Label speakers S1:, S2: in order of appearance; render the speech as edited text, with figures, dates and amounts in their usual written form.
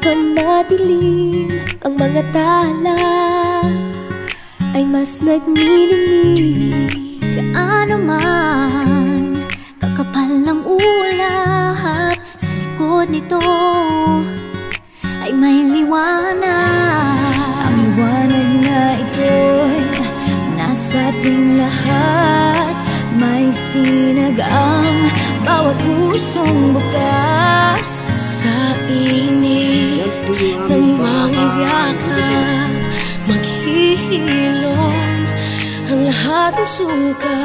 S1: pa madilim ang mga tala, ay mas nagniningning. Gaano man kakapal ang ulap, sa likod nito ay may liwanag. Ang liwanag na ito'y nasa ating lahat, may sinag ang bawat pusong bukas. Sa init ng mga yakap, maghihilom ang lahat ng suka.